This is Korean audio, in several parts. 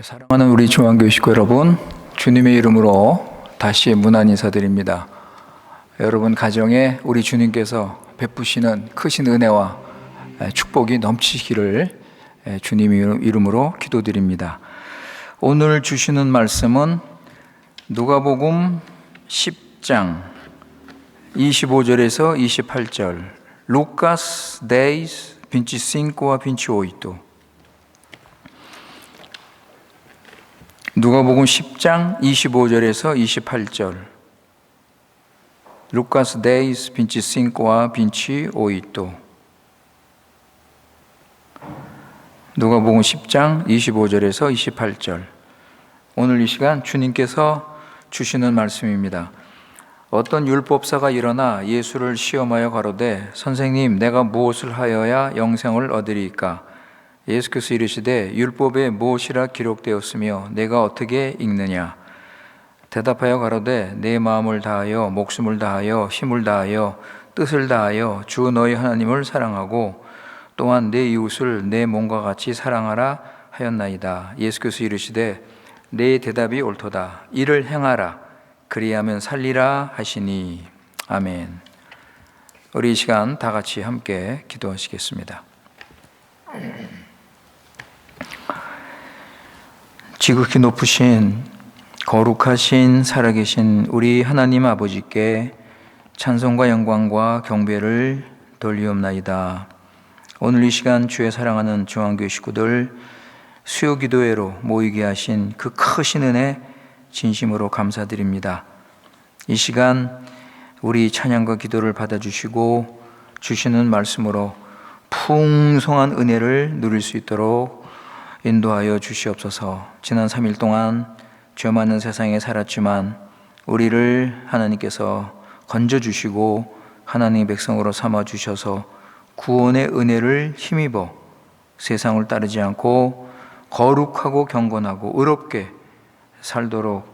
사랑하는 우리 중앙교회 식구 여러분, 주님의 이름으로 다시 문안 인사드립니다. 여러분 가정에 우리 주님께서 베푸시는 크신 은혜와 축복이 넘치기를 주님의 이름으로 기도드립니다. 오늘 주시는 말씀은 누가복음 10장 25절에서 28절, Lucas 10, 25와 28. 누가복음 10장 25절에서 28절, Lucas 10, 25와 28. 누가복음 10장 25절에서 28절. 오늘 이 시간 주님께서 주시는 말씀입니다. 어떤 율법사가 일어나 예수를 시험하여 가로되, 선생님, 내가 무엇을 하여야 영생을 얻으리이까? 예수께서 이르시되, 율법에 무엇이라 기록되었으며 내가 어떻게 읽느냐? 대답하여 가로되, 내 마음을 다하여 목숨을 다하여 힘을 다하여 뜻을 다하여 주 너희 하나님을 사랑하고 또한 내 이웃을 내 몸과 같이 사랑하라 하였나이다. 예수께서 이르시되, 내 대답이 옳도다. 이를 행하라. 그리하면 살리라 하시니. 아멘. 우리 이 시간 다 같이 함께 기도하시겠습니다. 지극히 높으신 거룩하신 살아계신 우리 하나님 아버지께 찬송과 영광과 경배를 돌리옵나이다. 오늘 이 시간 주의 사랑하는 중앙교회 식구들 수요 기도회로 모이게 하신 그 크신 은혜 진심으로 감사드립니다. 이 시간 우리 찬양과 기도를 받아주시고 주시는 말씀으로 풍성한 은혜를 누릴 수 있도록 인도하여 주시옵소서. 지난 3일 동안 죄 많은 세상에 살았지만 우리를 하나님께서 건져주시고 하나님의 백성으로 삼아주셔서 구원의 은혜를 힘입어 세상을 따르지 않고 거룩하고 경건하고 의롭게 살도록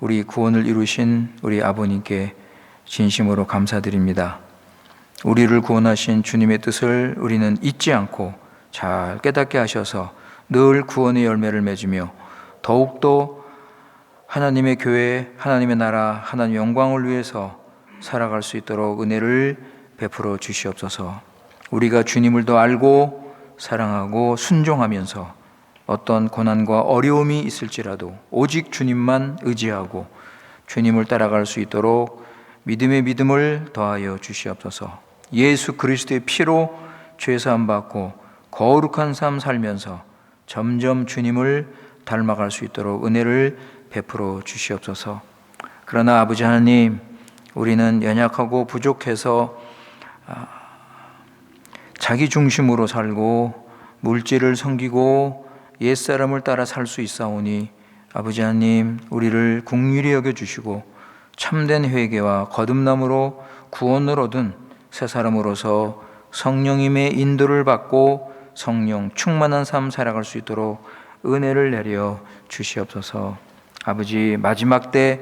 우리 구원을 이루신 우리 아버님께 진심으로 감사드립니다. 우리를 구원하신 주님의 뜻을 우리는 잊지 않고 잘 깨닫게 하셔서 늘 구원의 열매를 맺으며 더욱더 하나님의 교회, 하나님의 나라, 하나님의 영광을 위해서 살아갈 수 있도록 은혜를 베풀어 주시옵소서. 우리가 주님을 더 알고 사랑하고 순종하면서 어떤 고난과 어려움이 있을지라도 오직 주님만 의지하고 주님을 따라갈 수 있도록 믿음의 믿음을 더하여 주시옵소서. 예수 그리스도의 피로 죄사함 받고 거룩한 삶 살면서 점점 주님을 닮아갈 수 있도록 은혜를 베풀어 주시옵소서. 그러나 아버지 하나님, 우리는 연약하고 부족해서 자기 중심으로 살고 물질을 섬기고 옛사람을 따라 살 수 있사오니 아버지 하나님, 우리를 긍휼히 여겨주시고 참된 회개와 거듭남으로 구원을 얻은 새 사람으로서 성령님의 인도를 받고 성령 충만한 삶 살아갈 수 있도록 은혜를 내려 주시옵소서. 아버지, 마지막 때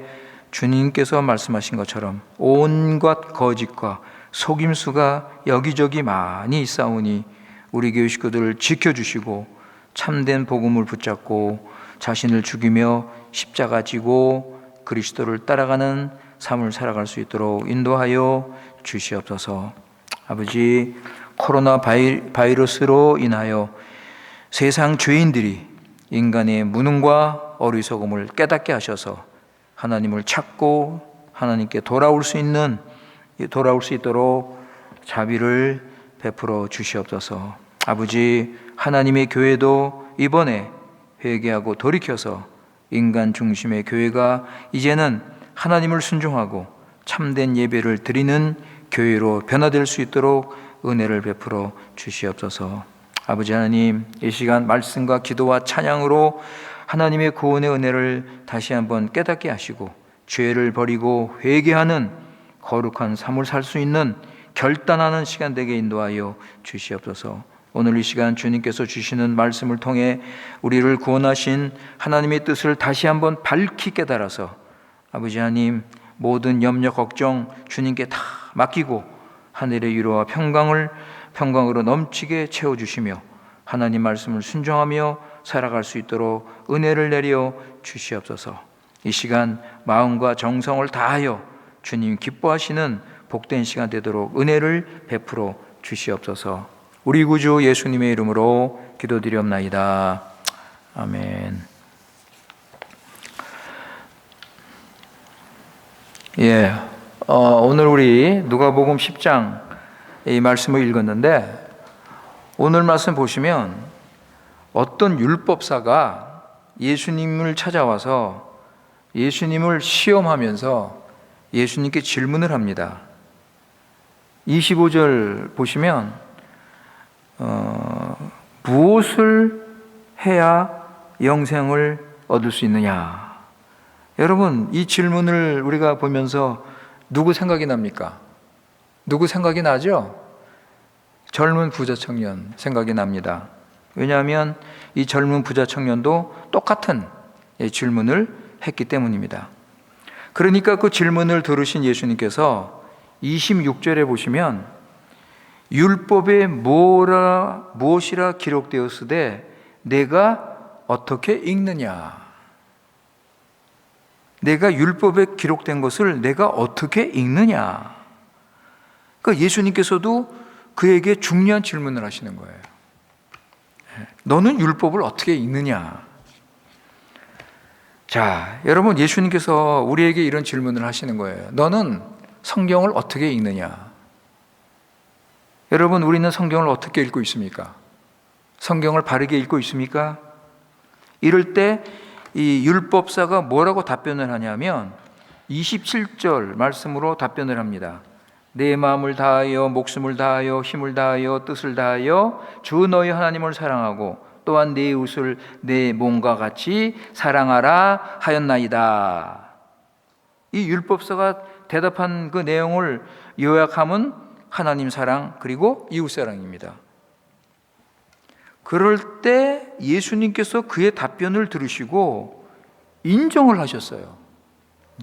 주님께서 말씀하신 것처럼 온갖 거짓과 속임수가 여기저기 많이 있사오니 우리 교회 식구들을 지켜주시고 참된 복음을 붙잡고 자신을 죽이며 십자가 지고 그리스도를 따라가는 삶을 살아갈 수 있도록 인도하여 주시옵소서. 아버지, 코로나 바이러스로 인하여 세상 죄인들이 인간의 무능과 어리석음을 깨닫게 하셔서 하나님을 찾고 하나님께 돌아올 수 있도록 자비를 베풀어 주시옵소서. 아버지, 하나님의 교회도 이번에 회개하고 돌이켜서 인간 중심의 교회가 이제는 하나님을 순종하고 참된 예배를 드리는 교회로 변화될 수 있도록 은혜를 베풀어 주시옵소서. 아버지 하나님, 이 시간 말씀과 기도와 찬양으로 하나님의 구원의 은혜를 다시 한번 깨닫게 하시고 죄를 버리고 회개하는 거룩한 삶을 살 수 있는 결단하는 시간 되게 인도하여 주시옵소서. 오늘 이 시간 주님께서 주시는 말씀을 통해 우리를 구원하신 하나님의 뜻을 다시 한번 밝히 깨달아서 아버지 하나님, 모든 염려 걱정 주님께 다 맡기고 하늘의 위로와 평강으로 넘치게 채워주시며 하나님 말씀을 순종하며 살아갈 수 있도록 은혜를 내려 주시옵소서. 이 시간 마음과 정성을 다하여 주님 기뻐하시는 복된 시간 되도록 은혜를 베풀어 주시옵소서. 우리 구주 예수님의 이름으로 기도드리옵나이다. 아멘. 오늘 우리 누가복음 10장 이 말씀을 읽었는데, 오늘 말씀 보시면 어떤 율법사가 예수님을 찾아와서 예수님을 시험하면서 예수님께 질문을 합니다. 25절 보시면 무엇을 해야 영생을 얻을 수 있느냐? 여러분, 이 질문을 우리가 보면서 누구 생각이 납니까? 누구 생각이 나죠? 젊은 부자 청년 생각이 납니다. 왜냐하면 이 젊은 부자 청년도 똑같은 질문을 했기 때문입니다. 그러니까 그 질문을 들으신 예수님께서 26절에 보시면 율법에 무엇이라 기록되었으되 내가 어떻게 읽느냐? 내가 율법에 기록된 것을 내가 어떻게 읽느냐? 그러니까 예수님께서도 그에게 중요한 질문을 하시는 거예요. 너는 율법을 어떻게 읽느냐? 자, 여러분, 예수님께서 우리에게 이런 질문을 하시는 거예요. 너는 성경을 어떻게 읽느냐? 여러분, 우리는 성경을 어떻게 읽고 있습니까? 성경을 바르게 읽고 있습니까? 이럴 때 이 율법사가 뭐라고 답변을 하냐면 27절 말씀으로 답변을 합니다. 내 마음을 다하여 목숨을 다하여 힘을 다하여 뜻을 다하여 주 너희 하나님을 사랑하고 또한 내 이웃을 내 몸과 같이 사랑하라 하였나이다. 이 율법사가 대답한 그 내용을 요약하면 하나님 사랑 그리고 이웃 사랑입니다. 그럴 때 예수님께서 그의 답변을 들으시고 인정을 하셨어요.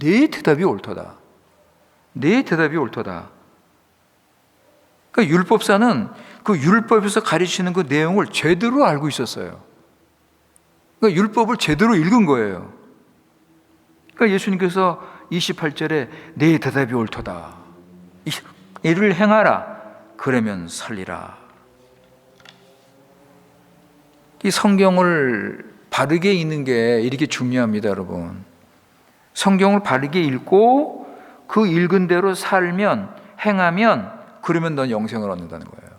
내 대답이 옳도다. 내 대답이 옳도다. 그러니까 율법사는 그 율법에서 가르치는 그 내용을 제대로 알고 있었어요. 그러니까 율법을 제대로 읽은 거예요. 그러니까 예수님께서 28절에 내 대답이 옳도다. 이를 행하라. 그러면 살리라. 이 성경을 바르게 읽는 게 이렇게 중요합니다, 여러분. 성경을 바르게 읽고 그 읽은 대로 살면, 행하면, 그러면 넌 영생을 얻는다는 거예요.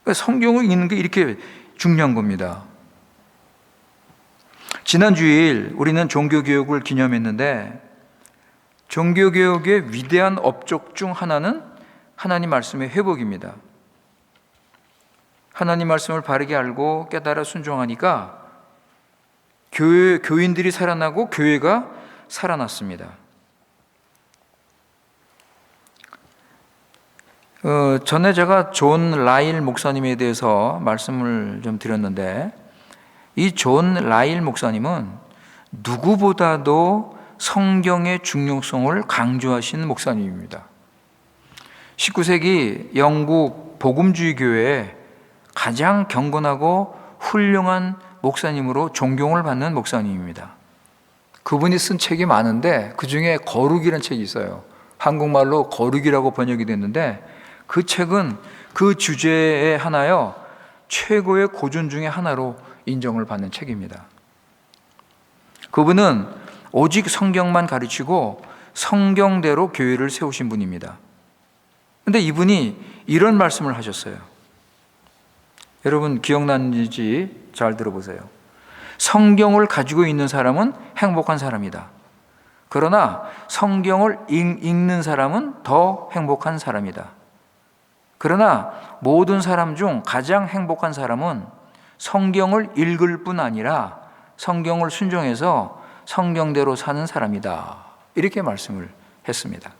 그러니까 성경을 읽는 게 이렇게 중요한 겁니다. 지난 주일 우리는 종교개혁을 기념했는데, 종교개혁의 위대한 업적 중 하나는 하나님 말씀의 회복입니다. 하나님 말씀을 바르게 알고 깨달아 순종하니까 교인들이 살아나고 교회가 살아났습니다. 전에 제가 존 라일 목사님에 대해서 말씀을 좀 드렸는데, 이 존 라일 목사님은 누구보다도 성경의 중요성을 강조하신 목사님입니다. 19세기 영국 복음주의 교회에 가장 경건하고 훌륭한 목사님으로 존경을 받는 목사님입니다. 그분이 쓴 책이 많은데 그 중에 거룩이라는 책이 있어요. 한국말로 거룩이라고 번역이 됐는데, 그 책은 그 주제에 하나여 최고의 고전 중에 하나로 인정을 받는 책입니다. 그분은 오직 성경만 가르치고 성경대로 교회를 세우신 분입니다. 그런데 이분이 이런 말씀을 하셨어요. 여러분 기억나는지 잘 들어보세요. 성경을 가지고 있는 사람은 행복한 사람이다. 그러나 성경을 읽는 사람은 더 행복한 사람이다. 그러나 모든 사람 중 가장 행복한 사람은 성경을 읽을 뿐 아니라 성경을 순종해서 성경대로 사는 사람이다. 이렇게 말씀을 했습니다.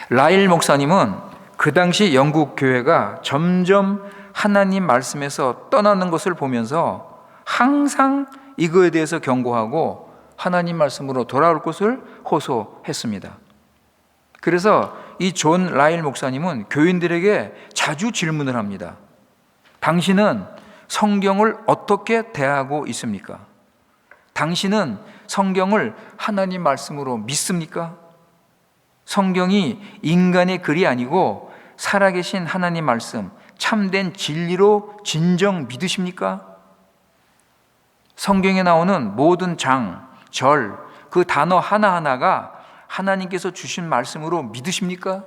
라일 목사님은 그 당시 영국 교회가 점점 하나님 말씀에서 떠나는 것을 보면서 항상 이거에 대해서 경고하고 하나님 말씀으로 돌아올 것을 호소했습니다. 그래서 이 존 라일 목사님은 교인들에게 자주 질문을 합니다. 당신은 성경을 어떻게 대하고 있습니까? 당신은 성경을 하나님 말씀으로 믿습니까? 성경이 인간의 글이 아니고 살아계신 하나님 말씀, 참된 진리로 진정 믿으십니까? 성경에 나오는 모든 장, 절, 그 단어 하나하나가 하나님께서 주신 말씀으로 믿으십니까?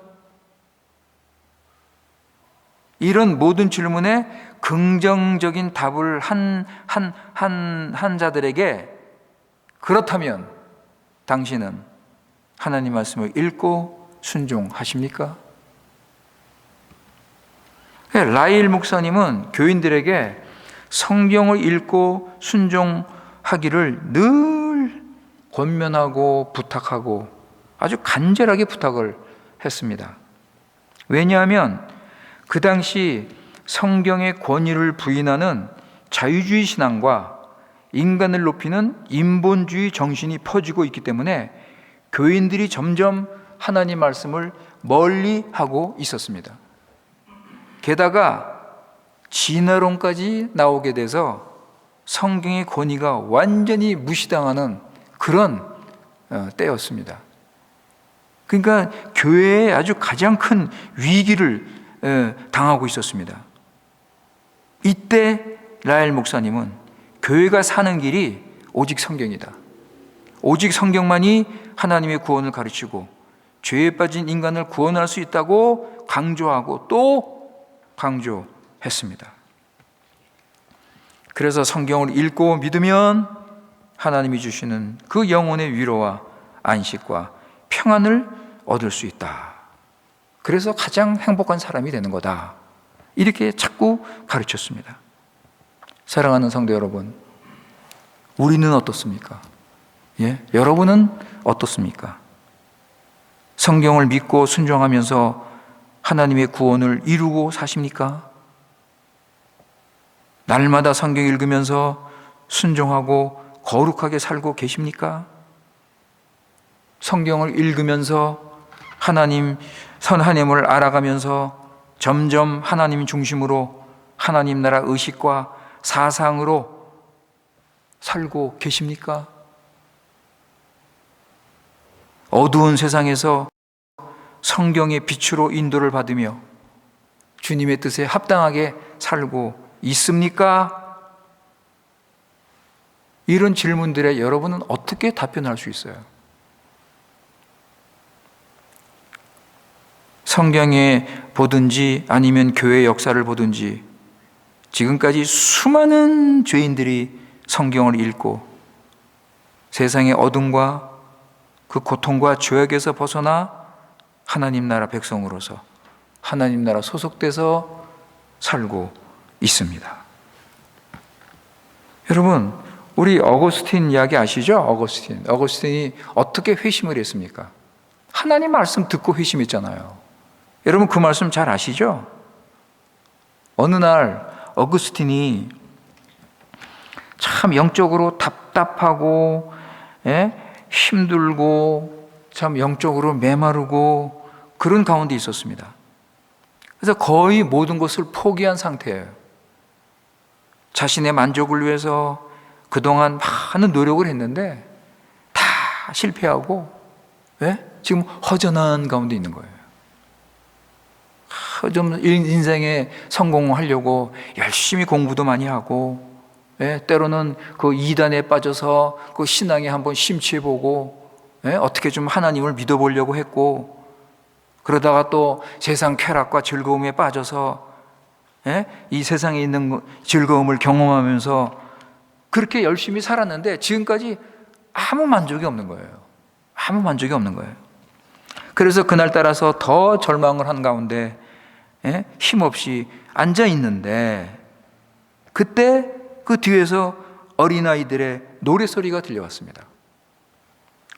이런 모든 질문에 긍정적인 답을 한 자들에게 그렇다면 당신은 하나님 말씀을 읽고 순종하십니까? 라일 목사님은 교인들에게 성경을 읽고 순종하기를 늘 권면하고 부탁하고 아주 간절하게 부탁을 했습니다. 왜냐하면 그 당시 성경의 권위를 부인하는 자유주의 신앙과 인간을 높이는 인본주의 정신이 퍼지고 있기 때문에 교인들이 점점 하나님 말씀을 멀리하고 있었습니다. 게다가 진화론까지 나오게 돼서 성경의 권위가 완전히 무시당하는 그런 때였습니다. 그러니까 교회에 아주 가장 큰 위기를 당하고 있었습니다. 이때 라엘 목사님은 교회가 사는 길이 오직 성경이다. 오직 성경만이 하나님의 구원을 가르치고 죄에 빠진 인간을 구원할 수 있다고 강조하고 또 강조했습니다. 그래서 성경을 읽고 믿으면 하나님이 주시는 그 영혼의 위로와 안식과 평안을 얻을 수 있다. 그래서 가장 행복한 사람이 되는 거다. 이렇게 자꾸 가르쳤습니다. 사랑하는 성도 여러분, 우리는 어떻습니까? 여러분은 어떻습니까? 성경을 믿고 순종하면서 하나님의 구원을 이루고 사십니까? 날마다 성경 읽으면서 순종하고 거룩하게 살고 계십니까? 성경을 읽으면서 하나님을 알아가면서 점점 하나님 중심으로 하나님 나라 의식과 사상으로 살고 계십니까? 어두운 세상에서 성경의 빛으로 인도를 받으며 주님의 뜻에 합당하게 살고 있습니까? 이런 질문들에 여러분은 어떻게 답변할 수 있어요? 성경에 보든지 아니면 교회 역사를 보든지 지금까지 수많은 죄인들이 성경을 읽고 세상의 어둠과 그 고통과 죄악에서 벗어나 하나님 나라 백성으로서 하나님 나라 소속돼서 살고 있습니다. 여러분, 우리 어거스틴 이야기 아시죠? 어거스틴이 어떻게 회심을 했습니까? 하나님 말씀 듣고 회심했잖아요. 여러분 그 말씀 잘 아시죠? 어느 날 어거스틴이 참 영적으로 답답하고 힘들고 참 영적으로 메마르고 그런 가운데 있었습니다. 그래서 거의 모든 것을 포기한 상태예요. 자신의 만족을 위해서 그동안 많은 노력을 했는데 다 실패하고 지금 허전한 가운데 있는 거예요. 좀 인생에 성공하려고 열심히 공부도 많이 하고 때로는 그 이단에 빠져서 그 신앙에 한번 심취해보고 어떻게 좀 하나님을 믿어보려고 했고 그러다가 또 세상 쾌락과 즐거움에 빠져서 이 세상에 있는 즐거움을 경험하면서 그렇게 열심히 살았는데 지금까지 아무 만족이 없는 거예요. 아무 만족이 없는 거예요. 그래서 그날따라서 더 절망을 한 가운데 힘없이 앉아 있는데 그때 그 뒤에서 어린아이들의 노래소리가 들려왔습니다.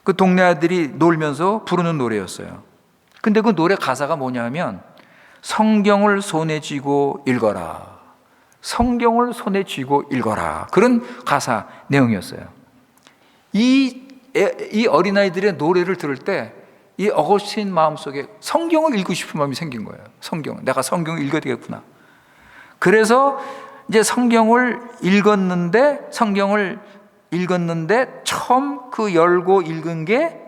그 동네 아이들이 놀면서 부르는 노래였어요. 근데 그 노래 가사가 뭐냐면 성경을 손에 쥐고 읽어라. 성경을 손에 쥐고 읽어라. 그런 가사 내용이었어요. 이 어린아이들의 노래를 들을 때 이 어거스틴 마음속에 성경을 읽고 싶은 마음이 생긴 거예요. 내가 성경을 읽어야 되겠구나. 그래서 이제 성경을 읽었는데 처음 그 열고 읽은 게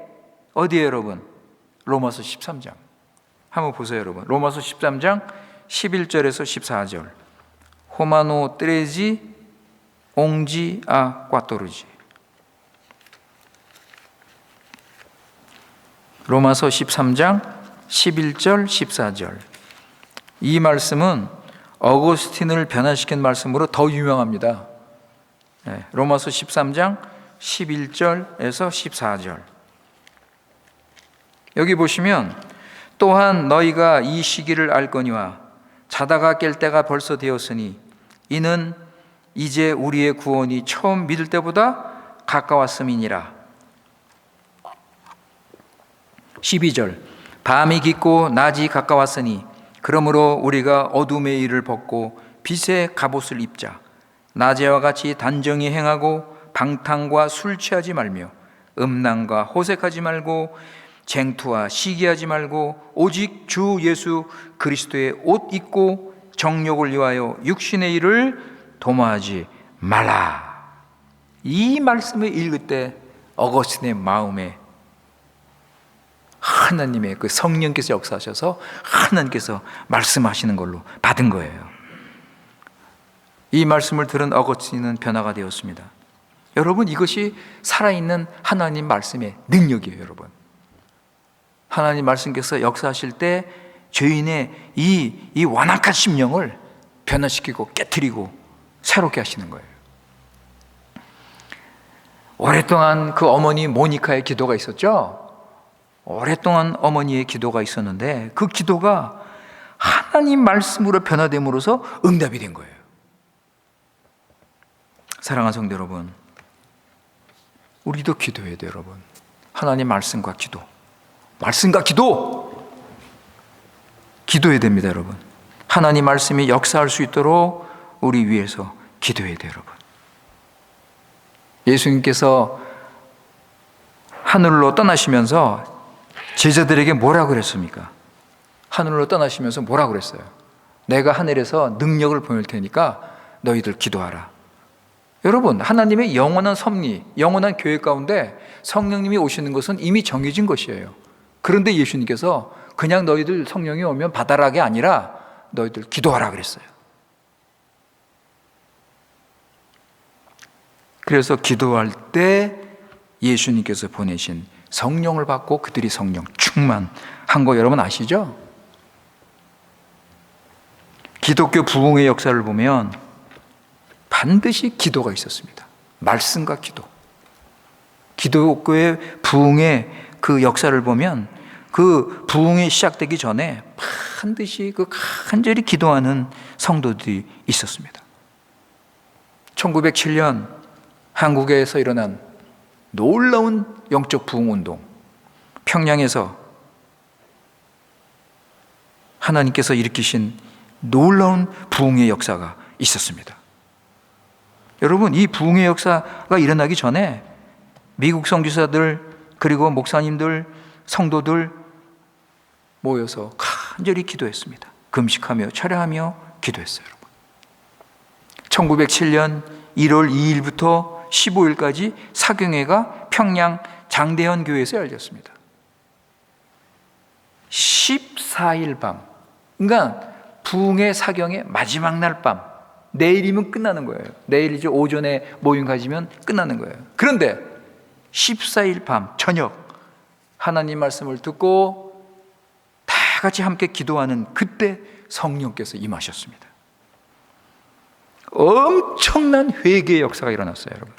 어디예요, 여러분? 로마서 13장. 한번 보세요, 여러분. 로마서 13장 11절에서 14절. 호마노 트레지 옹지 아 꽈토르지. 로마서 13장 11절 14절. 이 말씀은 어거스틴을 변화시킨 말씀으로 더 유명합니다. 로마서 13장 11절에서 14절. 여기 보시면 또한 너희가 이 시기를 알거니와 자다가 깰 때가 벌써 되었으니 이는 이제 우리의 구원이 처음 믿을 때보다 가까웠음이니라. 12절. 밤이 깊고 낮이 가까웠으니 그러므로 우리가 어둠의 일을 벗고 빛의 갑옷을 입자. 낮에와 같이 단정히 행하고 방탕과 술 취하지 말며 음란과 호색하지 말고 쟁투와 시기하지 말고 오직 주 예수 그리스도의 옷 입고 정욕을 위하여 육신의 일을 도모하지 말라. 이 말씀을 읽을 때 어거스틴의 마음에 하나님의 그 성령께서 역사하셔서 하나님께서 말씀하시는 걸로 받은 거예요. 이 말씀을 들은 어거스틴은 변화가 되었습니다. 여러분, 이것이 살아있는 하나님 말씀의 능력이에요, 여러분. 하나님 말씀께서 역사하실 때 죄인의 이 완악한 심령을 변화시키고 깨트리고 새롭게 하시는 거예요. 오랫동안 그 어머니 모니카의 기도가 있었죠. 오랫동안 어머니의 기도가 있었는데 그 기도가 하나님 말씀으로 변화됨으로써 응답이 된 거예요. 사랑하는 성도 여러분, 우리도 기도해야 돼요, 여러분. 하나님 말씀과 기도, 말씀과 기도해야 됩니다, 여러분. 하나님 말씀이 역사할 수 있도록 우리 위해서 기도해야 돼요, 여러분. 예수님께서 하늘로 떠나시면서 제자들에게 뭐라고 그랬습니까? 하늘로 떠나시면서 뭐라고 그랬어요? 내가 하늘에서 능력을 보낼 테니까 너희들 기도하라. 여러분, 하나님의 영원한 섭리, 영원한 계획 가운데 성령님이 오시는 것은 이미 정해진 것이에요. 그런데 예수님께서 그냥 너희들 성령이 오면 받아라 게 아니라 너희들 기도하라 그랬어요. 그래서 기도할 때 예수님께서 보내신 성령을 받고 그들이 성령 충만한 거 여러분 아시죠? 기독교 부흥의 역사를 보면 반드시 기도가 있었습니다. 말씀과 기도. 기독교의 부흥의 그 역사를 보면 그 부흥이 시작되기 전에 반드시 그 간절히 기도하는 성도들이 있었습니다. 1907년 한국에서 일어난 놀라운 영적 부흥 운동, 평양에서 하나님께서 일으키신 놀라운 부흥의 역사가 있었습니다. 여러분, 이 부흥의 역사가 일어나기 전에 미국 선교사들 그리고 목사님들, 성도들 모여서 간절히 기도했습니다. 금식하며 철야하며 기도했어요, 여러분. 1907년 1월 2일부터 15일까지 사경회가 평양 장대현 교회에서 열렸습니다. 14일 밤, 그러니까 부흥의 사경의 마지막 날 밤, 내일이면 끝나는 거예요. 내일 이제 오전에 모임 가지면 끝나는 거예요. 그런데 14일 밤 저녁 하나님 말씀을 듣고 다 같이 함께 기도하는 그때 성령께서 임하셨습니다. 엄청난 회개의 역사가 일어났어요, 여러분.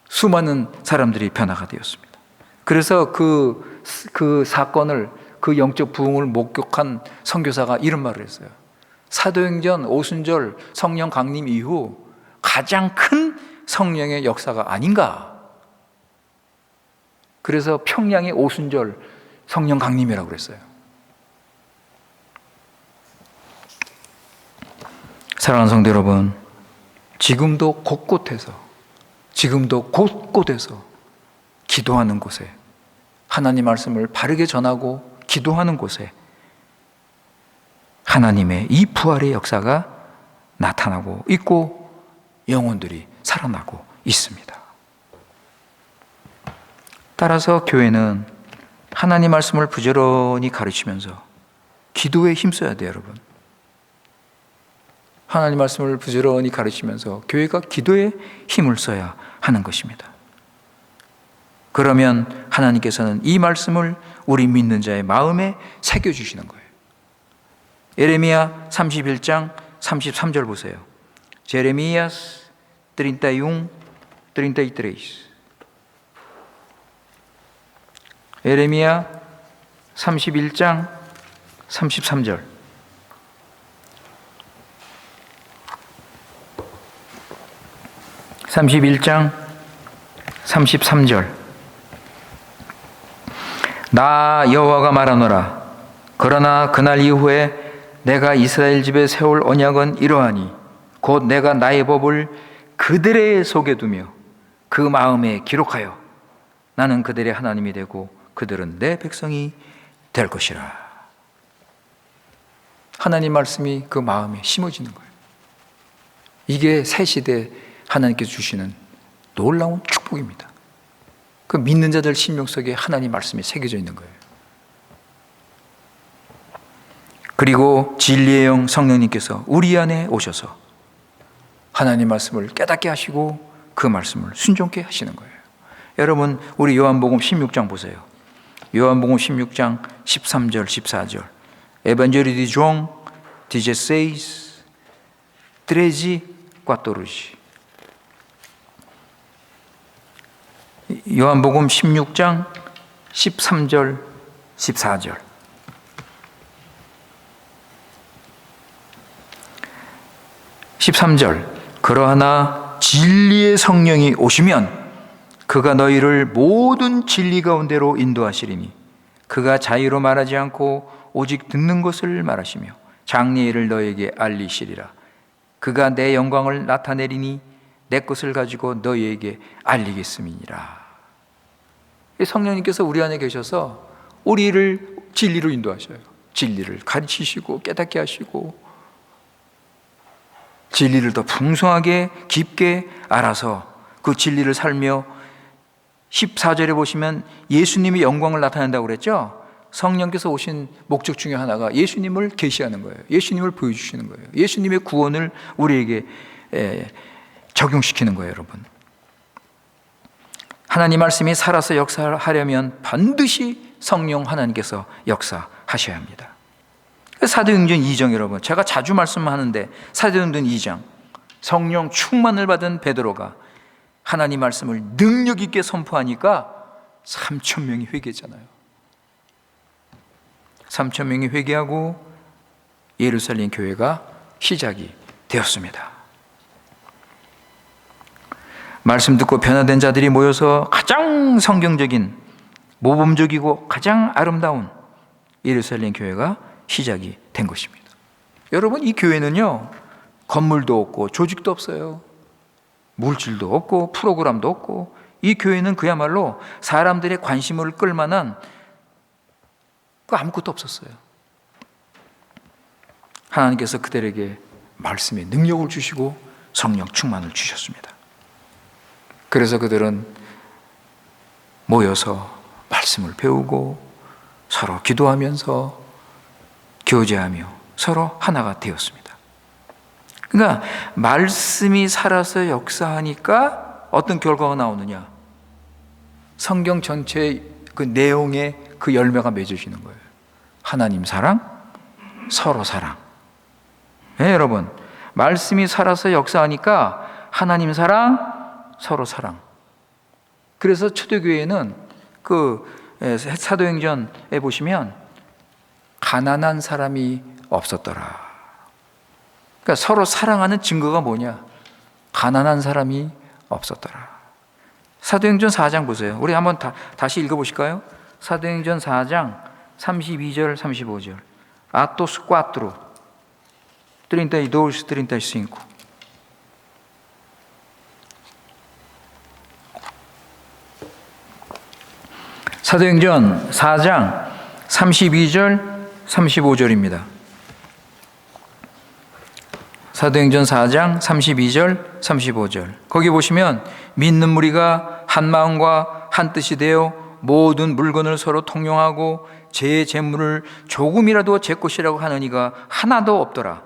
수많은 사람들이 변화가 되었습니다. 그래서 그 사건을, 그 영적 부흥을 목격한 선교사가 이런 말을 했어요. 사도행전 오순절 성령 강림 이후 가장 큰 성령의 역사가 아닌가. 그래서 평양의 오순절 성령 강림이라고 그랬어요. 사랑하는 성도 여러분, 지금도 곳곳에서 기도하는 곳에, 하나님 말씀을 바르게 전하고 기도하는 곳에 하나님의 이 부활의 역사가 나타나고 있고 영혼들이 살아나고 있습니다. 따라서 교회는 하나님 말씀을 부지런히 가르치면서 기도에 힘써야 돼요, 여러분. 하나님 말씀을 부지런히 가르치면서 교회가 기도에 힘을 써야 하는 것입니다. 그러면 하나님께서는 이 말씀을 우리 믿는 자의 마음에 새겨주시는 거예요. 예레미야 31장 33절 보세요. 제레미야스 31, 33. 예레미야 31장 33절. (31장 33절) 나 여호와가 말하노라. 그러나 그날 이후에 내가 이스라엘 집에 세울 언약은 이러하니 곧 내가 나의 법을 그들의 속에 두며 그 마음에 기록하여 나는 그들의 하나님이 되고 그들은 내 백성이 될 것이라. 하나님 말씀이 그 마음에 심어지는 거예요. 이게 새 시대 하나님께서 주시는 놀라운 축복입니다. 그 믿는 자들 심령 속에 하나님 말씀이 새겨져 있는 거예요. 그리고 진리의 영 성령님께서 우리 안에 오셔서 하나님 말씀을 깨닫게 하시고 그 말씀을 순종케 하시는 거예요. 여러분, 우리 요한복음 16장 보세요. 요한복음 16장 13절 14절. Evangelho de João 16, 13, 14. 요한복음 16장 13절 14절. (13절) 그러하나 진리의 성령이 오시면 그가 너희를 모든 진리 가운데로 인도하시리니 그가 자의로 말하지 않고 오직 듣는 것을 말하시며 장래의 일을 너희에게 알리시리라. 그가 내 영광을 나타내리니 내 것을 가지고 너희에게 알리겠음이니라. 성령님께서 우리 안에 계셔서 우리를 진리로 인도하셔요. 진리를 가르치시고 깨닫게 하시고 진리를 더 풍성하게 깊게 알아서 그 진리를 살며 14절에 보시면 예수님의 영광을 나타낸다고 그랬죠. 성령께서 오신 목적 중에 하나가 예수님을 계시하는 거예요. 예수님을 보여주시는 거예요. 예수님의 구원을 우리에게 적용시키는 거예요, 여러분. 하나님 말씀이 살아서 역사하려면 반드시 성령 하나님께서 역사하셔야 합니다. 사도행전 2장, 여러분, 제가 자주 말씀하는데 사도행전 2장 성령 충만을 받은 베드로가 하나님 말씀을 능력 있게 선포하니까 3,000명이 회개했잖아요. 3,000명이 회개하고 예루살렘 교회가 시작이 되었습니다. 말씀 듣고 변화된 자들이 모여서 가장 성경적인, 모범적이고 가장 아름다운 예루살렘 교회가 시작이 된 것입니다. 여러분, 이 교회는요, 건물도 없고 조직도 없어요. 물질도 없고 프로그램도 없고, 이 교회는 그야말로 사람들의 관심을 끌 만한 아무것도 없었어요. 하나님께서 그들에게 말씀의 능력을 주시고 성령 충만을 주셨습니다. 그래서 그들은 모여서 말씀을 배우고 서로 기도하면서 교제하며 서로 하나가 되었습니다. 그러니까 말씀이 살아서 역사하니까 어떤 결과가 나오느냐? 성경 전체의 그 내용의 그 열매가 맺어지는 거예요. 하나님 사랑, 서로 사랑. 네, 여러분, 말씀이 살아서 역사하니까 하나님 사랑, 서로 사랑. 그래서 초대교회는 그 사도행전에 보시면 가난한 사람이 없었더라. 그러니까 서로 사랑하는 증거가 뭐냐? 가난한 사람이 없었더라. 사도행전 4장 보세요. 우리 한번 다시 읽어보실까요? 사도행전 4장 32절 35절. Atos 4, 32, 35. 사도행전 4장 32절 35절입니다. 사도행전 4장 32절 35절 거기 보시면 믿는 무리가 한 마음과 한 뜻이 되어 모든 물건을 서로 통용하고 제 재물을 조금이라도 제 것이라고 하는 이가 하나도 없더라.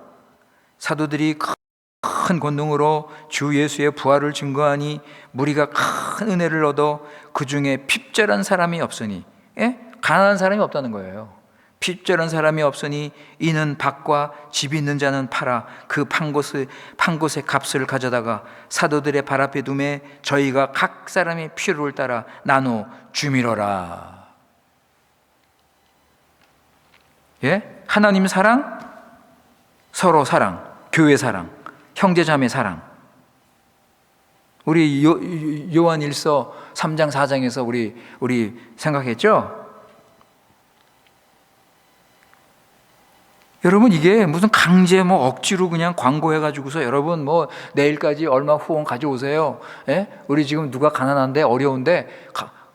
사도들이 큰 권능으로 주 예수의 부활을 증거하니 무리가 큰 은혜를 얻어 그 중에 핍절한 사람이 없으니, 가난한 사람이 없다는 거예요. 핍절한 사람이 없으니 이는 밭과 집 있는 자는 팔아 그 판 곳의 값을 가져다가 사도들의 발 앞에 두매 저희가 각 사람의 필요를 따라 나눠 주미러라. 하나님 사랑, 서로 사랑, 교회 사랑, 형제자매 사랑. 우리 요한일서 3장 4장에서 우리 생각했죠? 여러분, 이게 무슨 강제 억지로 그냥 광고해가지고서 여러분 내일까지 얼마 후원 가져오세요. 우리 지금 누가 가난한데 어려운데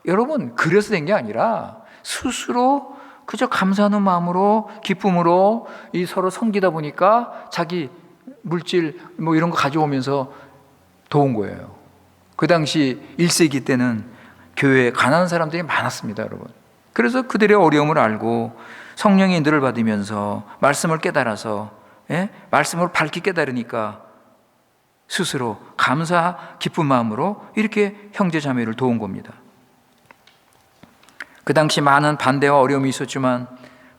여러분, 그래서 된 게 아니라 스스로 그저 감사하는 마음으로 기쁨으로 이 서로 섬기다 보니까 자기 물질 이런 거 가져오면서 도운 거예요. 그 당시 1세기 때는 교회에 가난한 사람들이 많았습니다, 여러분. 그래서 그들의 어려움을 알고 성령의 인도를 받으면서 말씀을 깨달아서 말씀을 밝히 깨달으니까 스스로 감사 기쁜 마음으로 이렇게 형제 자매를 도운 겁니다. 그 당시 많은 반대와 어려움이 있었지만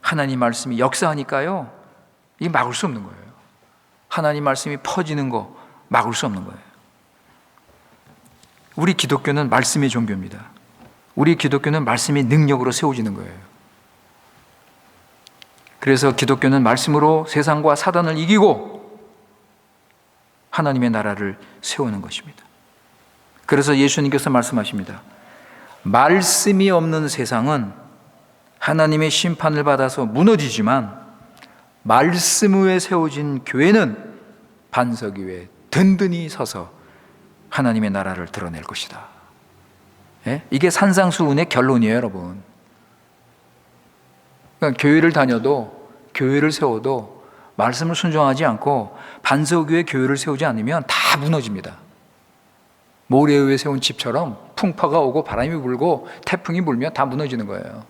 하나님 말씀이 역사하니까요, 이게 막을 수 없는 거예요. 하나님 말씀이 퍼지는 거 막을 수 없는 거예요. 우리 기독교는 말씀의 종교입니다. 우리 기독교는 말씀의 능력으로 세워지는 거예요. 그래서 기독교는 말씀으로 세상과 사단을 이기고 하나님의 나라를 세우는 것입니다. 그래서 예수님께서 말씀하십니다. 말씀이 없는 세상은 하나님의 심판을 받아서 무너지지만 말씀 위에 세워진 교회는 반석 위에 든든히 서서 하나님의 나라를 드러낼 것이다. 이게 산상수훈의 결론이에요, 여러분. 그러니까 교회를 다녀도, 교회를 세워도 말씀을 순종하지 않고 반석 위에 교회를 세우지 않으면 다 무너집니다. 모래 위에 세운 집처럼 풍파가 오고 바람이 불고 태풍이 불면 다 무너지는 거예요.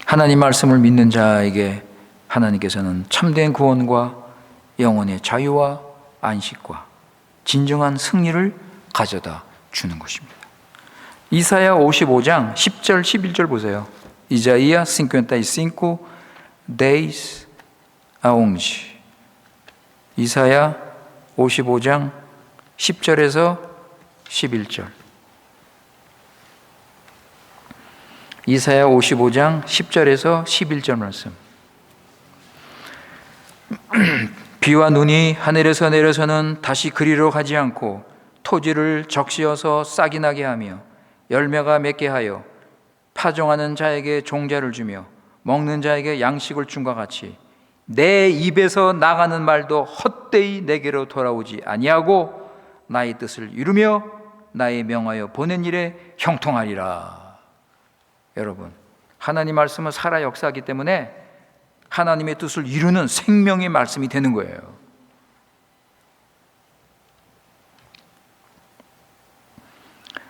하나님 말씀을 믿는 자에게 하나님께서는 참된 구원과 영혼의 자유와 안식과 진정한 승리를 가져다 주는 것입니다. 이사야 55장 10절 11절 보세요. 이사야 55 10 11. 이사야 55장 10절에서 11절. 이사야 55장 10절에서 11절 말씀. 비와 눈이 하늘에서 내려서는 다시 그리로 가지 않고 토지를 적시어서 싹이 나게 하며 열매가 맺게 하여 파종하는 자에게 종자를 주며 먹는 자에게 양식을 줌과 같이 내 입에서 나가는 말도 헛되이 내게로 돌아오지 아니하고 나의 뜻을 이루며 나의 명하여 보낸 일에 형통하리라. 여러분, 하나님 말씀은 살아 역사하기 때문에 하나님의 뜻을 이루는 생명의 말씀이 되는 거예요.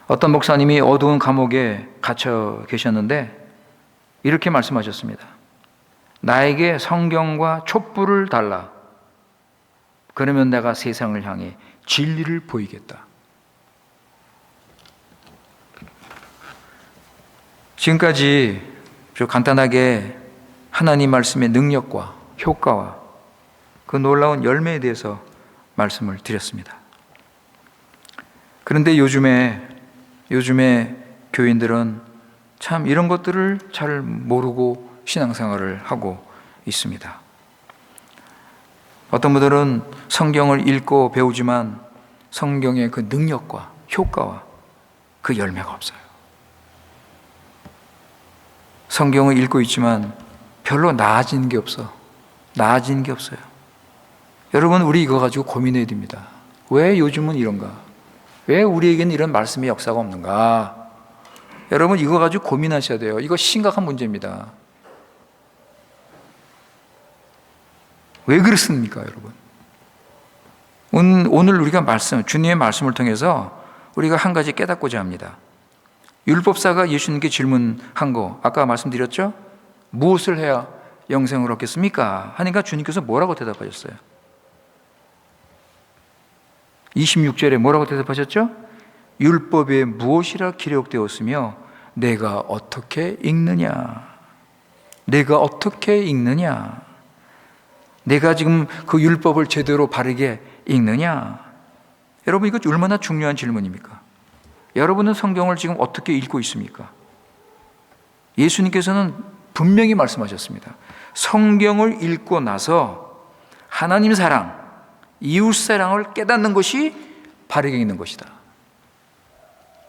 어떤 목사님이 어두운 감옥에 갇혀 계셨는데 이렇게 말씀하셨습니다. 나에게 성경과 촛불을 달라. 그러면 내가 세상을 향해 진리를 보이겠다. 지금까지 좀 간단하게 하나님 말씀의 능력과 효과와 그 놀라운 열매에 대해서 말씀을 드렸습니다. 그런데 요즘에 교인들은 참 이런 것들을 잘 모르고 신앙생활을 하고 있습니다. 어떤 분들은 성경을 읽고 배우지만 성경의 그 능력과 효과와 그 열매가 없어요. 성경을 읽고 있지만 별로 나아지는 게 없어요. 여러분, 우리 이거 가지고 고민해야 됩니다. 왜 요즘은 이런가? 왜 우리에게는 이런 말씀의 역사가 없는가? 여러분, 이거 가지고 고민하셔야 돼요. 이거 심각한 문제입니다. 왜 그렇습니까, 여러분? 오늘 우리가 주님의 말씀을 통해서 우리가 한 가지 깨닫고자 합니다. 율법사가 예수님께 질문한 거 아까 말씀드렸죠? 무엇을 해야 영생을 얻겠습니까? 하니까 주님께서 뭐라고 대답하셨어요? 26절에 뭐라고 대답하셨죠? 율법에 무엇이라 기록되었으며 내가 어떻게 읽느냐? 내가 어떻게 읽느냐? 내가 지금 그 율법을 제대로 바르게 읽느냐? 여러분, 이거 얼마나 중요한 질문입니까? 여러분은 성경을 지금 어떻게 읽고 있습니까? 예수님께서는 분명히 말씀하셨습니다. 성경을 읽고 나서 하나님 사랑, 이웃 사랑을 깨닫는 것이 바르게 읽는 것이다.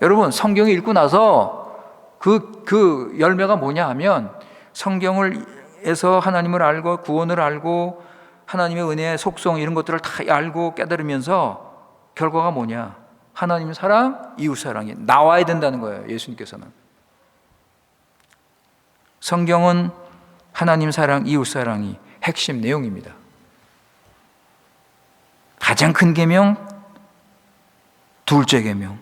여러분, 성경을 읽고 나서 그 열매가 뭐냐 하면 성경에서 하나님을 알고 구원을 알고 하나님의 은혜의 속성 이런 것들을 다 알고 깨달으면서 결과가 뭐냐? 하나님 사랑, 이웃 사랑이 나와야 된다는 거예요. 예수님께서는. 성경은 하나님 사랑, 이웃 사랑이 핵심 내용입니다. 가장 큰 계명, 둘째 계명.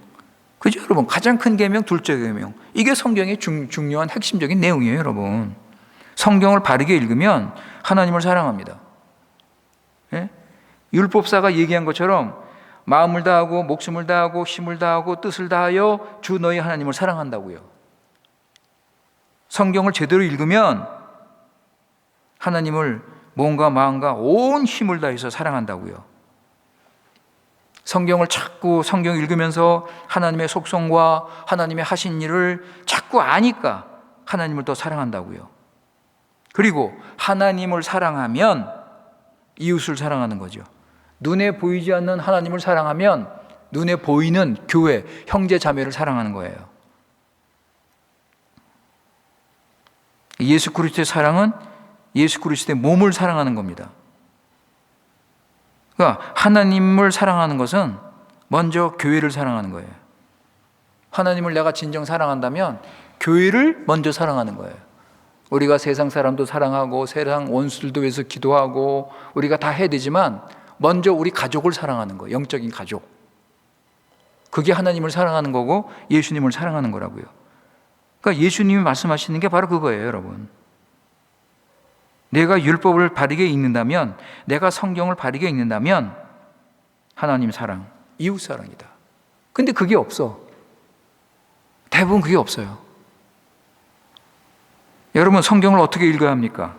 그죠, 여러분? 가장 큰 계명, 둘째 계명. 이게 성경의 중요한 핵심적인 내용이에요, 여러분. 성경을 바르게 읽으면 하나님을 사랑합니다. 예? 율법사가 얘기한 것처럼 마음을 다하고 목숨을 다하고 힘을 다하고 뜻을 다하여 주 너희 하나님을 사랑한다고요. 성경을 제대로 읽으면 하나님을 몸과 마음과 온 힘을 다해서 사랑한다고요. 성경을 읽으면서 하나님의 속성과 하나님의 하신 일을 자꾸 아니까 하나님을 더 사랑한다고요. 그리고 하나님을 사랑하면 이웃을 사랑하는 거죠. 눈에 보이지 않는 하나님을 사랑하면 눈에 보이는 교회, 형제 자매를 사랑하는 거예요. 예수 그리스도의 사랑은 예수 그리스도의 몸을 사랑하는 겁니다. 그러니까 하나님을 사랑하는 것은 먼저 교회를 사랑하는 거예요. 하나님을 내가 진정 사랑한다면 교회를 먼저 사랑하는 거예요. 우리가 세상 사람도 사랑하고 세상 원수들도 위해서 기도하고 우리가 다 해야 되지만 먼저 우리 가족을 사랑하는 거예요. 영적인 가족. 그게 하나님을 사랑하는 거고 예수님을 사랑하는 거라고요. 그러니까 예수님이 말씀하시는 게 바로 그거예요, 여러분. 내가 율법을 바르게 읽는다면, 내가 성경을 바르게 읽는다면 하나님 사랑, 이웃 사랑이다. 근데 그게 없어. 대부분 그게 없어요. 여러분, 성경을 어떻게 읽어야 합니까?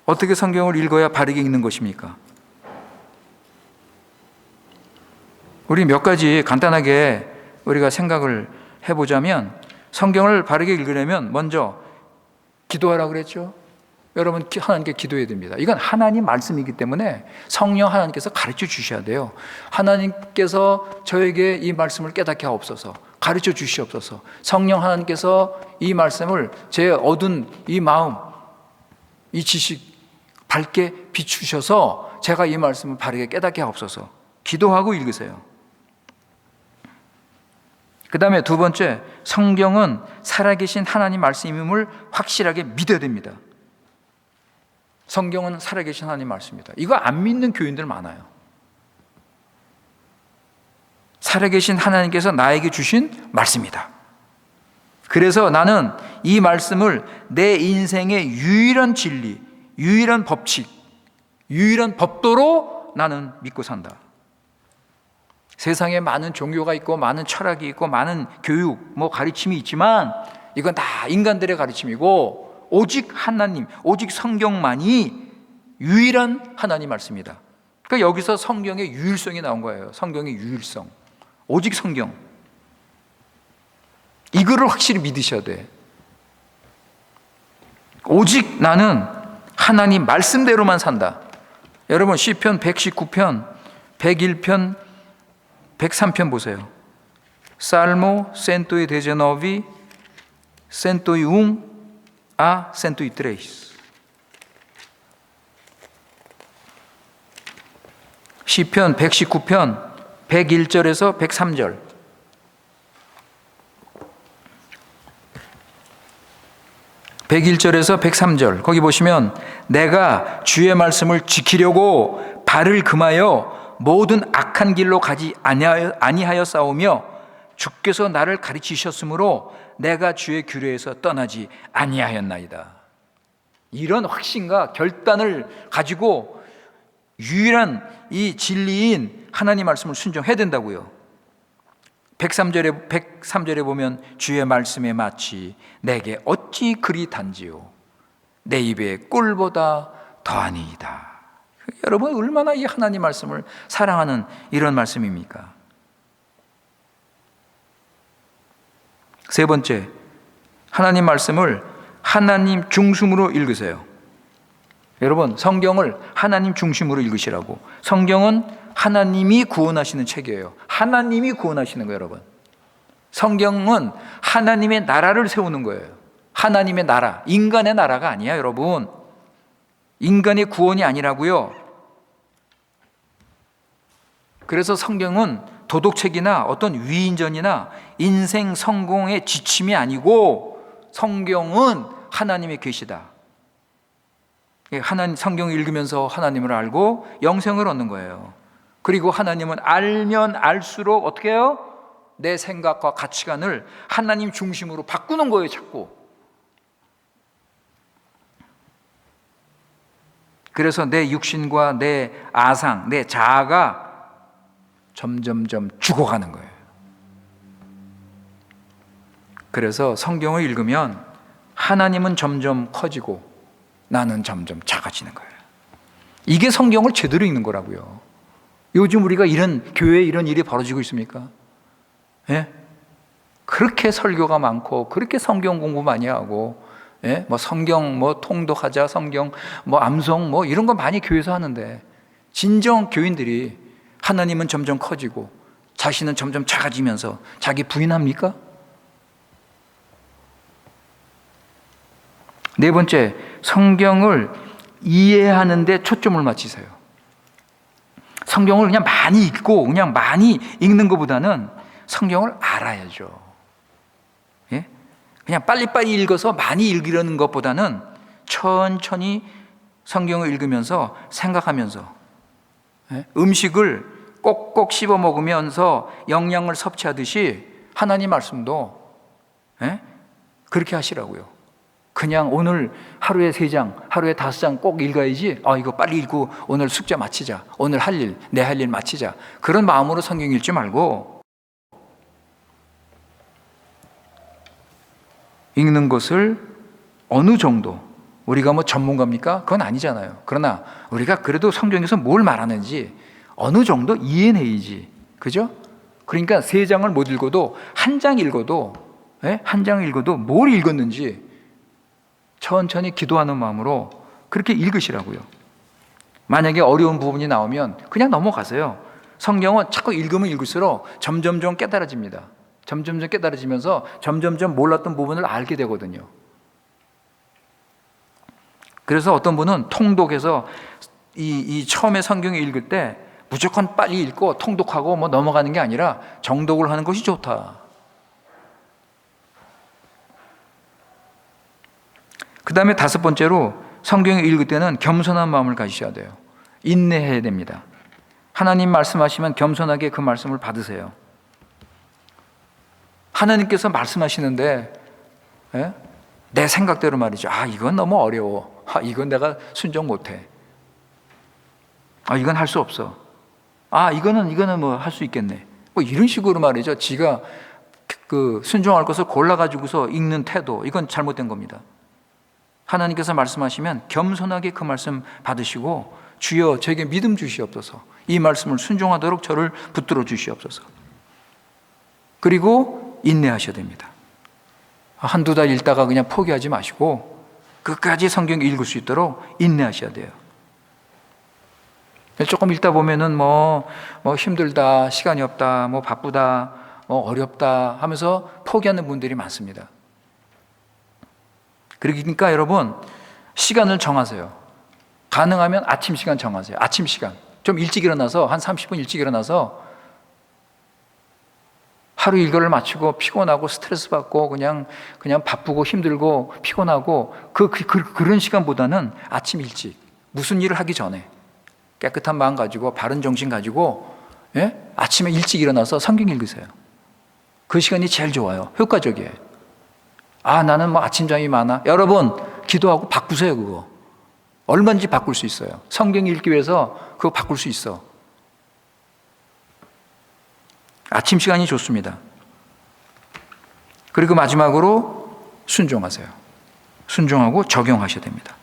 어떻게 성경을 읽어야 바르게 읽는 것입니까? 우리 몇 가지 간단하게 우리가 생각을 해보자면, 성경을 바르게 읽으려면 먼저 기도하라고 그랬죠? 여러분, 하나님께 기도해야 됩니다. 이건 하나님 말씀이기 때문에 성령 하나님께서 가르쳐 주셔야 돼요. 하나님께서 저에게 이 말씀을 깨닫게 하옵소서, 가르쳐 주시옵소서. 성령 하나님께서 이 말씀을 제 어두운 이 마음, 이 지식 밝게 비추셔서 제가 이 말씀을 바르게 깨닫게 하옵소서. 기도하고 읽으세요. 그 다음에 두 번째, 성경은 살아계신 하나님 말씀임을 확실하게 믿어야 됩니다. 성경은 살아계신 하나님 말씀입니다. 이거 안 믿는 교인들 많아요. 살아계신 하나님께서 나에게 주신 말씀이다. 그래서 나는 이 말씀을 내 인생의 유일한 진리, 유일한 법칙, 유일한 법도로 나는 믿고 산다. 세상에 많은 종교가 있고 많은 철학이 있고 많은 교육, 가르침이 있지만 이건 다 인간들의 가르침이고 오직 하나님, 오직 성경만이 유일한 하나님 말씀이다. 그러니까 여기서 성경의 유일성이 나온 거예요. 성경의 유일성. 오직 성경. 이거를 확실히 믿으셔야 돼. 오직 나는 하나님 말씀대로만 산다. 여러분, 시편 119편, 101편, 103편 보세요. Salmo 119, 101 a 103. 시편 119편 101절에서 103절. 101절에서 103절 거기 보시면 내가 주의 말씀을 지키려고 발을 금하여 모든 악한 길로 가지 아니하여 싸우며 주께서 나를 가르치셨으므로 내가 주의 규례에서 떠나지 아니하였나이다. 이런 확신과 결단을 가지고 유일한 이 진리인 하나님 말씀을 순종해야 된다고요. 103절에 보면 주의 말씀에 마치 내게 어찌 그리 단지요 내 입에 꿀보다 더하니이다. 여러분 얼마나 이 하나님 말씀을 사랑하는 이런 말씀입니까? 세 번째, 하나님 말씀을 하나님 중심으로 읽으세요. 여러분 성경을 하나님 중심으로 읽으시라고. 성경은 하나님이 구원하시는 책이에요. 하나님이 구원하시는 거예요, 여러분. 성경은 하나님의 나라를 세우는 거예요. 하나님의 나라, 인간의 나라가 아니야, 여러분. 인간의 구원이 아니라고요. 그래서 성경은 도덕책이나 어떤 위인전이나 인생 성공의 지침이 아니고 성경은 하나님의 계시다. 성경을 읽으면서 하나님을 알고 영생을 얻는 거예요. 그리고 하나님은 알면 알수록 어떻게 해요? 내 생각과 가치관을 하나님 중심으로 바꾸는 거예요, 자꾸. 그래서 내 육신과 내 아상, 내 자아가 점점점 죽어가는 거예요. 그래서 성경을 읽으면 하나님은 점점 커지고 나는 점점 작아지는 거예요. 이게 성경을 제대로 읽는 거라고요. 요즘 우리가 이런 교회에 이런 일이 벌어지고 있습니까? 예? 그렇게 설교가 많고 그렇게 성경 공부 많이 하고 예? 뭐 성경 뭐 통독하자, 성경 뭐 암송 뭐 이런 거 많이 교회에서 하는데 진정 교인들이 하나님은 점점 커지고 자신은 점점 작아지면서 자기 부인합니까? 네 번째, 성경을 이해하는 데 초점을 맞추세요. 성경을 그냥 많이 읽고 그냥 많이 읽는 것보다는 성경을 알아야죠. 예? 그냥 빨리빨리 읽어서 많이 읽으려는 것보다는 천천히 성경을 읽으면서 생각하면서 예? 음식을 꼭꼭 씹어 먹으면서 영양을 섭취하듯이 하나님 말씀도 예? 그렇게 하시라고요. 그냥 오늘 하루에 3장, 하루에 5장 꼭 읽어야지. 이거 빨리 읽고 오늘 숙제 마치자. 오늘 할 일, 내 할 일 마치자. 그런 마음으로 성경 읽지 말고 읽는 것을 어느 정도, 우리가 뭐 전문가입니까? 그건 아니잖아요. 그러나 우리가 그래도 성경에서 뭘 말하는지 어느 정도 이해해야지. 그죠? 그러니까 3장을 못 읽어도 한 장 읽어도 한 장 읽어도 뭘 읽었는지 천천히 기도하는 마음으로 그렇게 읽으시라고요. 만약에 어려운 부분이 나오면 그냥 넘어가세요. 성경은 자꾸 읽으면 읽을수록 점점점 깨달아집니다. 점점점 깨달아지면서 점점점 몰랐던 부분을 알게 되거든요. 그래서 어떤 분은 통독해서 이 처음에 성경을 읽을 때 무조건 빨리 읽고 통독하고 뭐 넘어가는 게 아니라 정독을 하는 것이 좋다. 그 다음에 5번째로 성경을 읽을 때는 겸손한 마음을 가지셔야 돼요. 인내해야 됩니다. 하나님 말씀하시면 겸손하게 그 말씀을 받으세요. 하나님께서 말씀하시는데 내 생각대로 말이죠. 이건 너무 어려워. 이건 내가 순종 못해. 이건 할 수 없어. 이거는 뭐 할 수 있겠네. 뭐 이런 식으로 말이죠. 지가 그 순종할 것을 골라가지고서 읽는 태도, 이건 잘못된 겁니다. 하나님께서 말씀하시면 겸손하게 그 말씀 받으시고 주여 저에게 믿음 주시옵소서. 이 말씀을 순종하도록 저를 붙들어 주시옵소서. 그리고 인내하셔야 됩니다. 한두 달 읽다가 그냥 포기하지 마시고 끝까지 성경 읽을 수 있도록 인내하셔야 돼요. 조금 읽다 보면은 뭐 힘들다, 시간이 없다, 뭐 바쁘다, 뭐 어렵다 하면서 포기하는 분들이 많습니다. 그러니까 여러분 시간을 정하세요. 가능하면 아침 시간 정하세요. 아침 시간 좀 일찍 일어나서 한 30분 일찍 일어나서 하루 일과를 마치고 피곤하고 스트레스 받고 그냥 바쁘고 힘들고 피곤하고 그런 시간보다는 아침 일찍 무슨 일을 하기 전에 깨끗한 마음 가지고 바른 정신 가지고 아침에 일찍 일어나서 성경 읽으세요. 그 시간이 제일 좋아요. 효과적이에요. 나는 뭐 아침잠이 많아. 여러분 기도하고 바꾸세요. 그거 얼마든지 바꿀 수 있어요. 성경 읽기 위해서 그거 바꿀 수 있어. 아침 시간이 좋습니다. 그리고 마지막으로 순종하세요. 순종하고 적용하셔야 됩니다.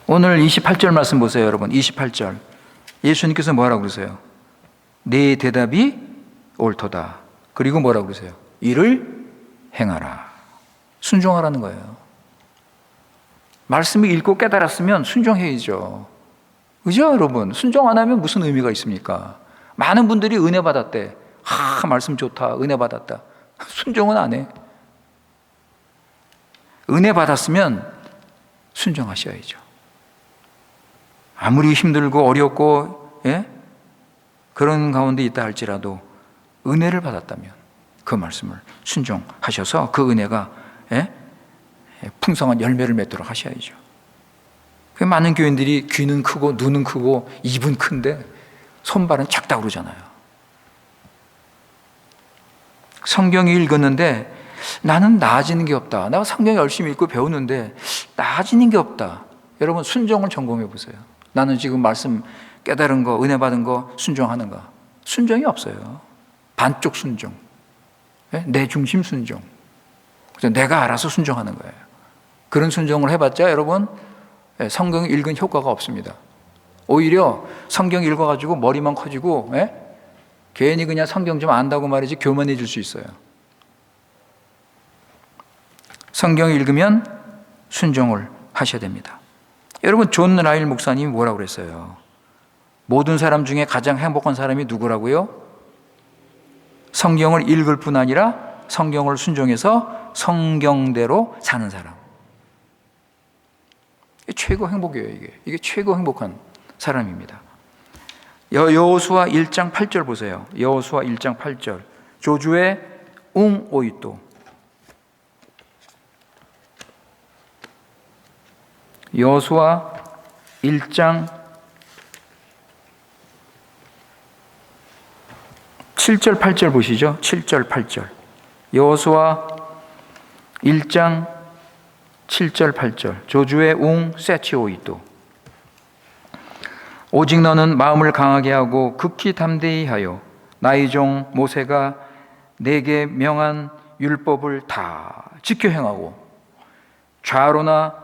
오늘 28절 말씀 보세요, 여러분. 28절. 예수님께서 뭐라고 그러세요? 네 대답이 옳도다. 그리고 뭐라고 그러세요? 이를 행하라. 순종하라는 거예요. 말씀을 읽고 깨달았으면 순종해야죠. 그죠, 여러분? 순종 안 하면 무슨 의미가 있습니까? 많은 분들이 은혜 받았대. 말씀 좋다. 은혜 받았다. 순종은 안 해. 은혜 받았으면 순종하셔야죠. 아무리 힘들고 어렵고 그런 가운데 있다 할지라도 은혜를 받았다면 그 말씀을 순종하셔서 그 은혜가 풍성한 열매를 맺도록 하셔야죠. 많은 교인들이 귀는 크고 눈은 크고 입은 큰데 손발은 작다고 그러잖아요. 성경을 읽었는데 나는 나아지는 게 없다. 내가 성경 열심히 읽고 배우는데 나아지는 게 없다. 여러분 순종을 점검해 보세요. 나는 지금 말씀 깨달은 거, 은혜 받은 거 순종하는가? 순종이 없어요. 반쪽 순종, 내 중심 순종. 그래서 내가 알아서 순종하는 거예요. 그런 순종을 해봤자 여러분 성경 읽은 효과가 없습니다. 오히려 성경 읽어가지고 머리만 커지고 괜히 그냥 성경 좀 안다고 말이지 교만해질 수 있어요. 성경 읽으면 순종을 하셔야 됩니다. 여러분 존 라일 목사님이 뭐라고 그랬어요? 모든 사람 중에 가장 행복한 사람이 누구라고요? 성경을 읽을 뿐 아니라 성경을 순종해서 성경대로 사는 사람. 최고 행복이에요. 이게 최고 행복한 사람입니다. 여호수아 1장 8절 보세요. 여호수아 1장 8절. 조주의 웅오이또. 여호수아 1장 7절 8절 보시죠. 7절 8절. 여호수아 1장 7절 8절. 조주의 웅 세치오이또. 오직 너는 마음을 강하게 하고 극히 담대히 하여 나의 종 모세가 내게 명한 율법을 다 지켜 행하고 좌로나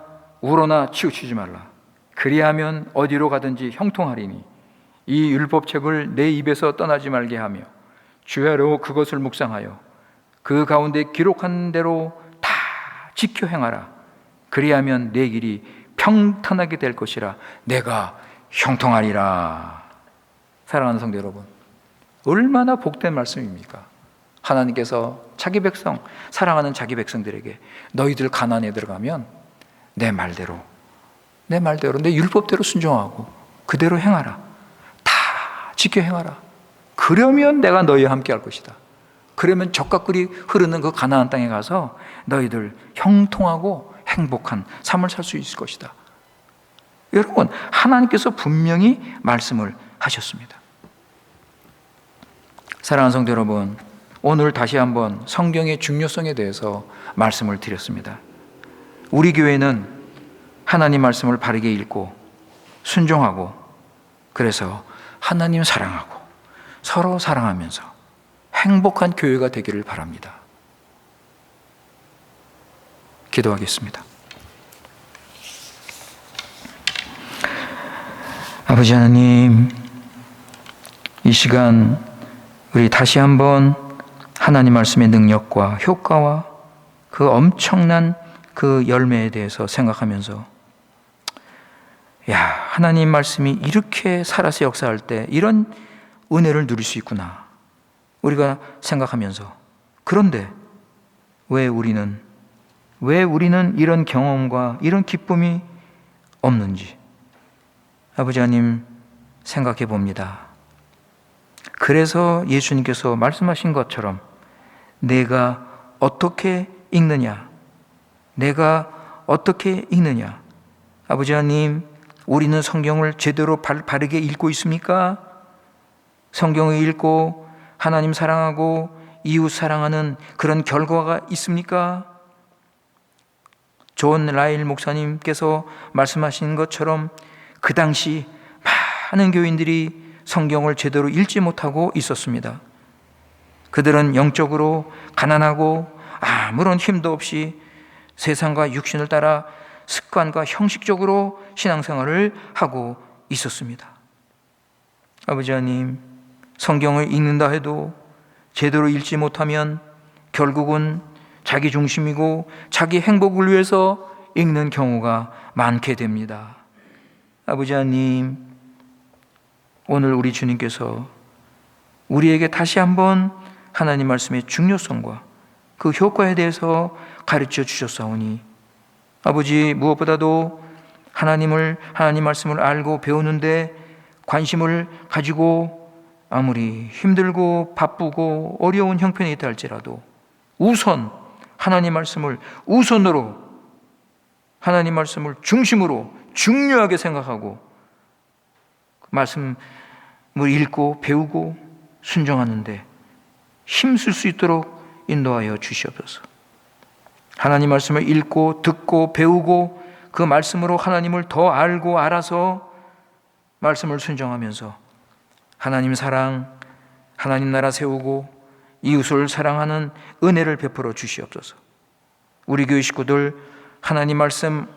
우로나 치우치지 말라. 그리하면 어디로 가든지 형통하리니 이 율법책을 내 입에서 떠나지 말게 하며 주야로 그것을 묵상하여 그 가운데 기록한 대로 다 지켜 행하라. 그리하면 내 길이 평탄하게 될 것이라. 내가 형통하리라. 사랑하는 성도 여러분, 얼마나 복된 말씀입니까? 하나님께서 자기 백성, 사랑하는 자기 백성들에게 너희들 가나안에 들어가면 내 말대로 내 율법대로 순종하고 그대로 행하라. 다 지켜 행하라. 그러면 내가 너희와 함께 할 것이다. 그러면 젖과 꿀이 흐르는 그 가나안 땅에 가서 너희들 형통하고 행복한 삶을 살 수 있을 것이다. 여러분, 하나님께서 분명히 말씀을 하셨습니다. 사랑하는 성도 여러분, 오늘 다시 한번 성경의 중요성에 대해서 말씀을 드렸습니다. 우리 교회는 하나님 말씀을 바르게 읽고 순종하고 그래서 하나님 사랑하고 서로 사랑하면서 행복한 교회가 되기를 바랍니다. 기도하겠습니다. 아버지 하나님, 이 시간 우리 다시 한번 하나님 말씀의 능력과 효과와 그 엄청난 그 열매에 대해서 생각하면서 하나님 말씀이 이렇게 살아서 역사할 때 이런 은혜를 누릴 수 있구나 우리가 생각하면서, 그런데 왜 우리는 이런 경험과 이런 기쁨이 없는지 아버지 하나님 생각해 봅니다. 그래서 예수님께서 말씀하신 것처럼 내가 어떻게 읽느냐? 내가 어떻게 읽느냐? 아버지 하나님, 우리는 성경을 제대로 바르게 읽고 있습니까? 성경을 읽고 하나님 사랑하고 이웃 사랑하는 그런 결과가 있습니까? 존 라일 목사님께서 말씀하신 것처럼 그 당시 많은 교인들이 성경을 제대로 읽지 못하고 있었습니다. 그들은 영적으로 가난하고 아무런 힘도 없이 세상과 육신을 따라 습관과 형식적으로 신앙생활을 하고 있었습니다. 아버지 하나님, 성경을 읽는다 해도 제대로 읽지 못하면 결국은 자기 중심이고 자기 행복을 위해서 읽는 경우가 많게 됩니다. 아버지 하나님, 오늘 우리 주님께서 우리에게 다시 한번 하나님 말씀의 중요성과 그 효과에 대해서 가르쳐 주셨사오니 아버지, 무엇보다도 하나님 말씀을 알고 배우는데 관심을 가지고 아무리 힘들고 바쁘고 어려운 형편이 있다 할지라도 우선 하나님 말씀을 우선으로, 하나님 말씀을 중심으로 중요하게 생각하고 말씀을 읽고 배우고 순종하는데 힘쓸 수 있도록 인도하여 주시옵소서. 하나님 말씀을 읽고 듣고 배우고 그 말씀으로 하나님을 더 알고 알아서 말씀을 순종하면서 하나님 사랑, 하나님 나라 세우고 이웃을 사랑하는 은혜를 베풀어 주시옵소서. 우리 교회 식구들 하나님 말씀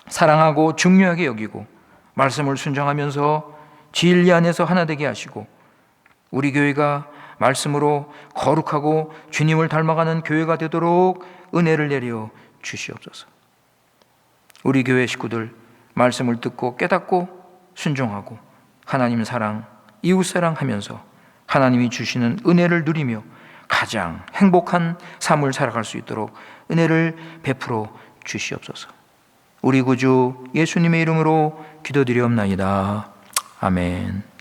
사랑하고 중요하게 여기고 말씀을 순종하면서 진리 안에서 하나 되게 하시고 우리 교회가 말씀으로 거룩하고 주님을 닮아가는 교회가 되도록 은혜를 내려 주시옵소서. 우리 교회 식구들 말씀을 듣고 깨닫고 순종하고 하나님 사랑, 이웃 사랑하면서 하나님이 주시는 은혜를 누리며 가장 행복한 삶을 살아갈 수 있도록 은혜를 베풀어 주시옵소서. 우리 구주 예수님의 이름으로 기도드리옵나이다. 아멘.